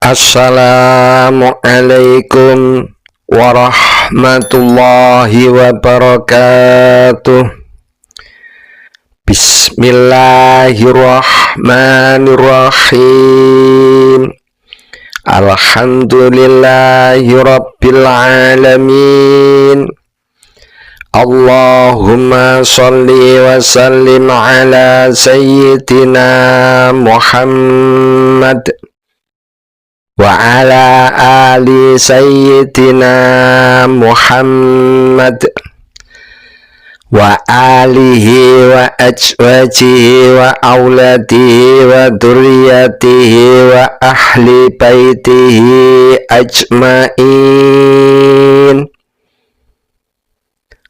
Assalamualaikum warahmatullahi wabarakatuh. Bismillahirrahmanirrahim. Alhamdulillahi rabbil alamin. Allahumma salli wa sallim ala sayyidina Muhammad wa ala ali sayyidina Muhammad wa alihi wa azwajihi wa auladihi wa dzurriyyatihi wa ahli baitihi ajmain.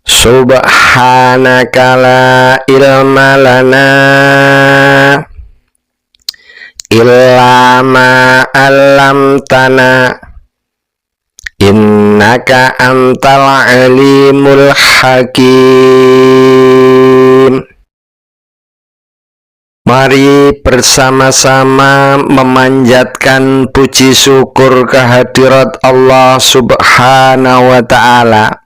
Subhanaka la ilma lana illa ma 'allamtana innaka antal alimul hakim. Mari bersama-sama memanjatkan puji syukur kehadirat Allah Subhanahu wa ta'ala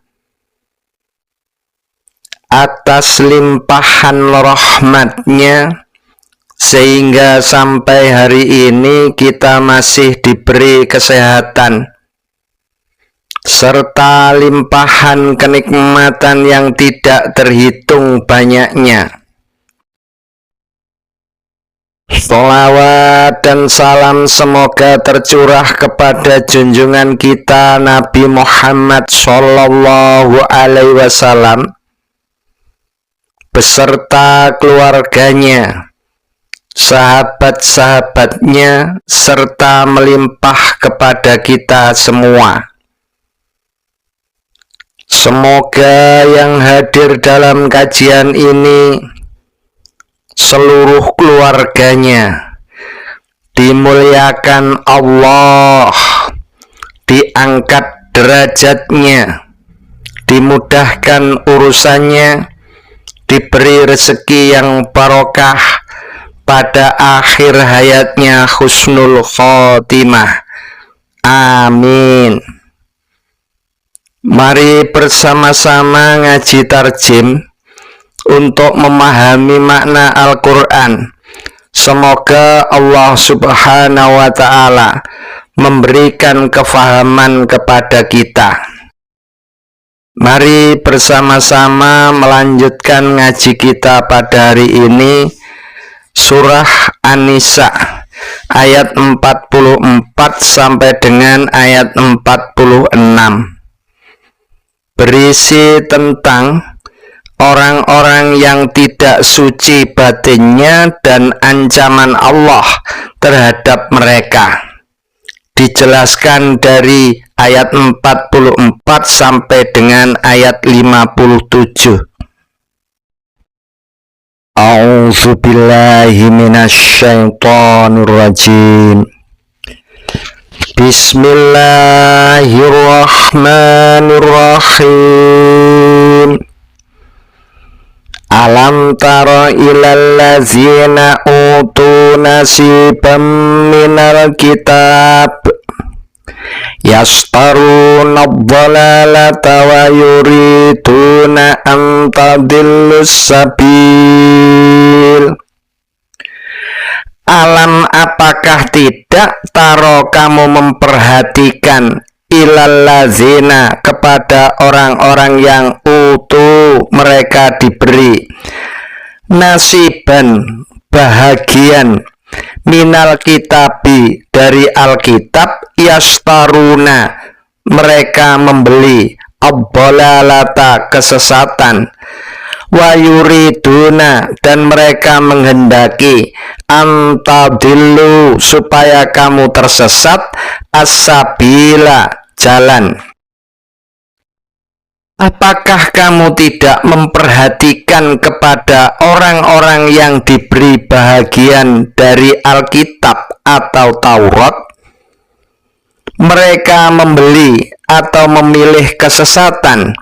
atas limpahan rahmatnya, sehingga sampai hari ini kita masih diberi kesehatan serta limpahan kenikmatan yang tidak terhitung banyaknya. Sholawat dan salam semoga tercurah kepada junjungan kita Nabi Muhammad Sallallahu Alaihi Wasallam beserta keluarganya, sahabat-sahabatnya, serta melimpah kepada kita semua. Semoga yang hadir dalam kajian ini seluruh keluarganya dimuliakan Allah, diangkat derajatnya, dimudahkan urusannya, diberi rezeki yang barokah pada akhir hayatnya, husnul khotimah. Amin. Mari bersama-sama ngaji tarjim untuk memahami makna Al-Quran. Semoga Allah Subhanahu wa ta'ala memberikan kefahaman kepada kita. Mari bersama-sama melanjutkan ngaji kita pada hari ini, surah An-Nisa ayat 44 sampai dengan ayat 46, berisi tentang orang-orang yang tidak suci batinnya dan ancaman Allah terhadap mereka. Dijelaskan dari ayat 44 sampai dengan ayat 57. A'udzu billahi minasyaitonir rajim. Bismillahirrahmanirrahim. Alam tara ilal ladzina utu nasiban minal kitab yastaruna dhalalata wa yuriduna an tadillus sabil. Alam, apakah tidak taro kamu memperhatikan ilal ladzina, kepada orang-orang yang utu, mereka diberi nasiban, bahagian, minal kitabi, dari Alkitab, yastaruna, mereka membeli, ad-dhalalata, kesesatan, wa yuriduna, dan mereka menghendaki, antadillu, supaya kamu tersesat, as-sabila, jalan. Apakah kamu tidak memperhatikan kepada orang-orang yang diberi bahagian dari Alkitab atau Taurat? Mereka membeli atau memilih kesesatan,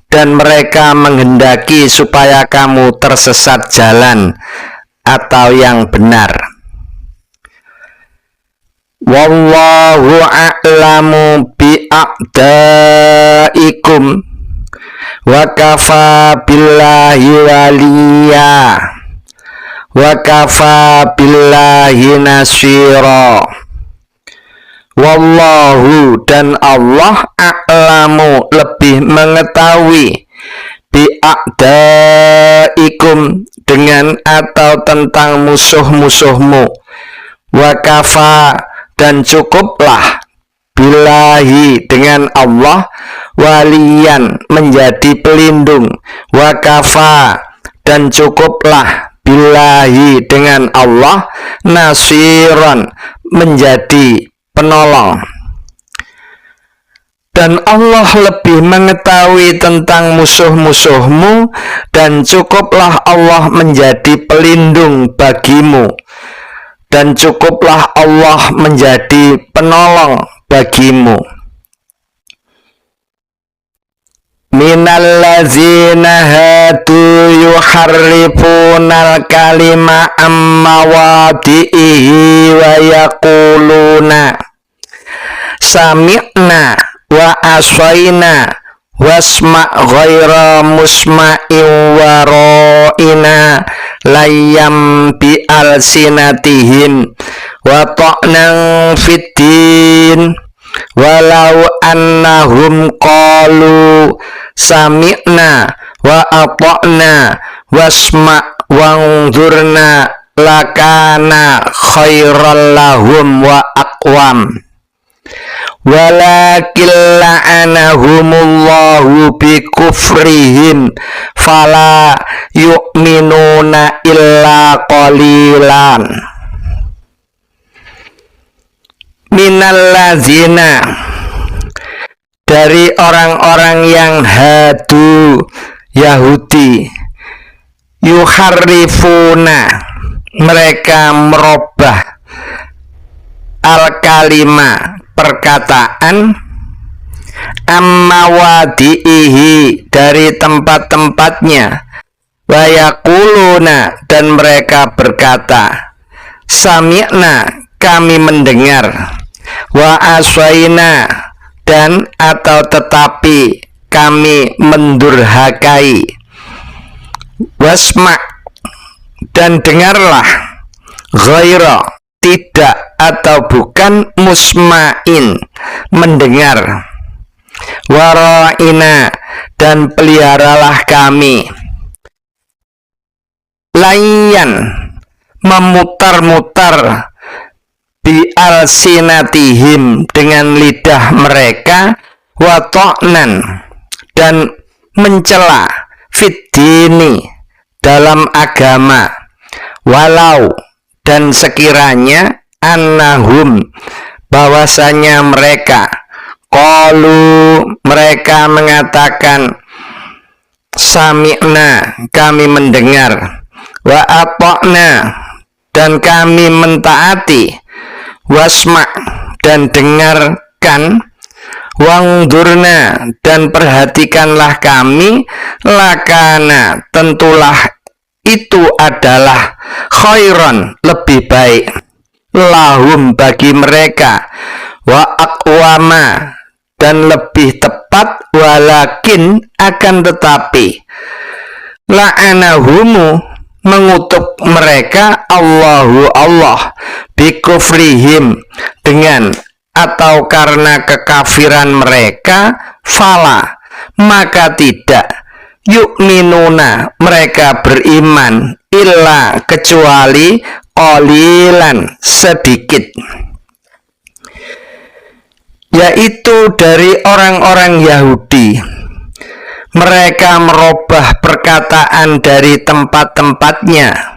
dan mereka menghendaki supaya kamu tersesat jalan atau yang benar. wallahu a'lamu bi'a'daikum wa kafa billahi waliya wa kafa billahi nasira. Wallahu, dan Allah, a'lamu, lebih mengetahui, bi'a'daikum, dengan atau tentang musuh-musuhmu, wa kafa, dan cukuplah, billahi, dengan Allah, waliyan, menjadi pelindung, wa kafa, dan cukuplah, billahi, dengan Allah, nasiran, menjadi penolong. Dan Allah lebih mengetahui tentang musuh-musuhmu, dan cukuplah Allah menjadi pelindung bagimu, dan cukuplah Allah menjadi penolong bagimu. Minallazina hadu yuharrifunal kalima ammawadihi wa yaquluna sami'na wa aswaina wasma' ghaira musma'in wa ra'ina layyam bi alsinatihim wa ta'nan fiddin walau annahum qalu sami'na wa ata'na wasma' wanzurna lakana khairal lahum wa aqwam walakin la'anahumullahu bikufrihim fala yu'minuna illa qalilan. Minallazina, dari orang-orang yang hadu, Yahudi, yuharrifuna, mereka merubah, al-kalima, perkataan, ammawadihi, dari tempat-tempatnya, wa yaquluna, dan mereka berkata, sami'na, kami mendengar, wa aswaina, dan atau tetapi kami mendurhakai, wasma', dan dengarlah, ghaira, tidak atau bukan, musma'in, mendengar, wara'ina, dan peliharalah kami, layyan, memutar-mutar, bi alsinatihim, dengan lidah mereka, wa ta'nan, dan mencela, fiddini, dalam agama, walau, dan sekiranya, annahum, bahwasanya mereka, qalu, mereka mengatakan, sami'na, kami mendengar, wa ata'na, dan kami mentaati, wasma', dan dengarkan, wangdurna, dan perhatikanlah kami, lakana, tentulah itu adalah khairan, lebih baik, lahum, bagi mereka, wa aqwama, dan lebih tepat, walakin, akan tetapi, la'anahumu, mengutuk mereka, Allahu, Allah, bikufrihim, dengan atau karena kekafiran mereka, fala, maka tidak, yu'minuna, mereka beriman, illa, kecuali, qalilan, sedikit, yaitu dari orang-orang Yahudi. Mereka merubah perkataan dari tempat-tempatnya,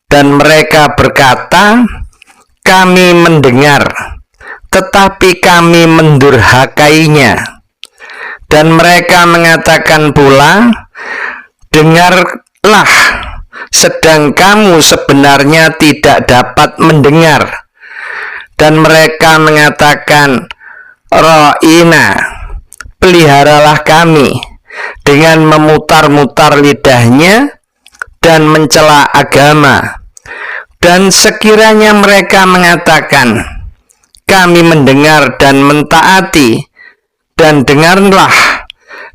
dan mereka berkata, kami mendengar, tetapi kami mendurhakainya. Dan mereka mengatakan pula, dengarlah, sedang kamu sebenarnya tidak dapat mendengar. Dan mereka mengatakan, ra'ina, peliharalah kami, dengan memutar-mutar lidahnya dan mencela agama. Dan sekiranya mereka mengatakan, kami mendengar dan mentaati, dan dengarlah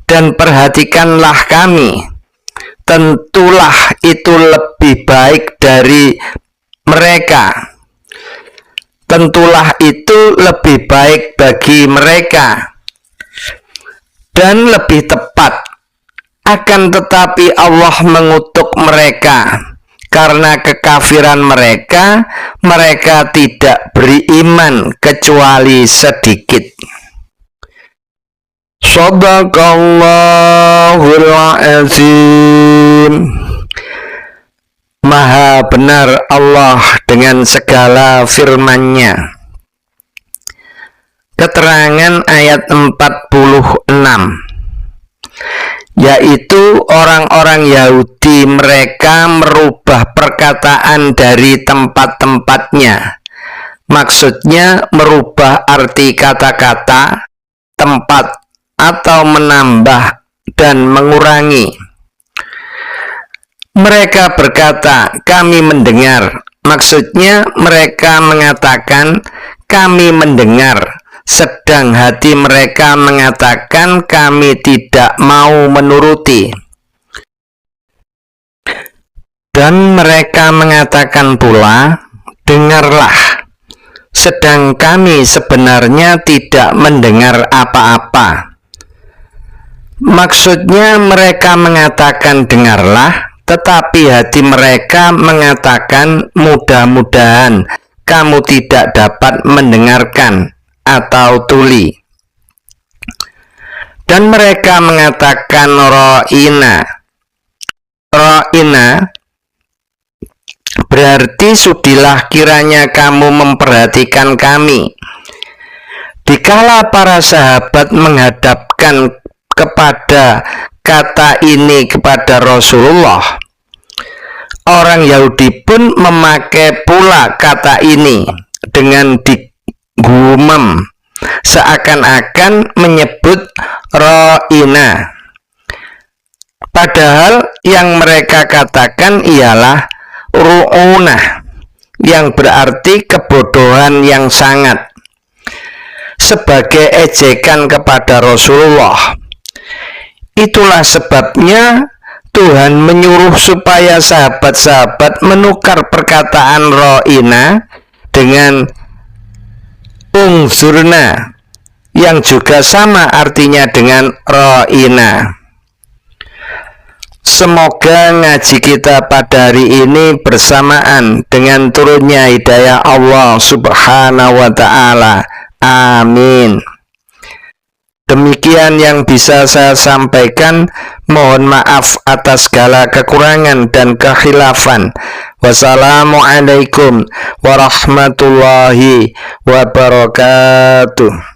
dan perhatikanlah kami. Tentulah itu lebih baik dari mereka. Tentulah itu lebih baik bagi mereka dan lebih tepat. Akan tetapi Allah mengutuk mereka karena kekafiran mereka. Mereka tidak beriman kecuali sedikit. Shadaqallahul azim. Maha benar Allah dengan segala firman-Nya. Keterangan ayat 46, yaitu orang-orang Yahudi mereka merubah perkataan dari tempat-tempatnya. Maksudnya merubah arti kata-kata, tempat, atau menambah dan mengurangi. Mereka berkata, kami mendengar. Maksudnya mereka mengatakan, kami mendengar. Sedang hati mereka mengatakan, kami tidak mau menuruti. Dan mereka mengatakan pula, dengarlah. Sedang kami sebenarnya tidak mendengar apa-apa. Maksudnya mereka mengatakan dengarlah, tetapi hati mereka mengatakan mudah-mudahan kamu tidak dapat mendengarkan atau tuli. Dan mereka mengatakan ro'ina. Ro'ina berarti sudilah kiranya kamu memperhatikan kami. Dikala para sahabat menghadapkan kepada kata ini kepada Rasulullah, orang Yahudi pun memakai pula kata ini dengan digumam, seakan-akan menyebut ro'ina. Padahal yang mereka katakan ialah ru'unah, yang berarti kebodohan yang sangat, sebagai ejekan kepada Rasulullah. Itulah sebabnya Tuhan menyuruh supaya sahabat-sahabat menukar perkataan ro'ina dengan ungzurna, yang juga sama artinya dengan ro'ina. Semoga ngaji kita pada hari ini bersamaan dengan turunnya hidayah Allah Subhanahu wa ta'ala. Amin. Demikian yang bisa saya sampaikan. Mohon maaf atas segala kekurangan dan kekhilafan. Wassalamualaikum warahmatullahi wabarakatuh.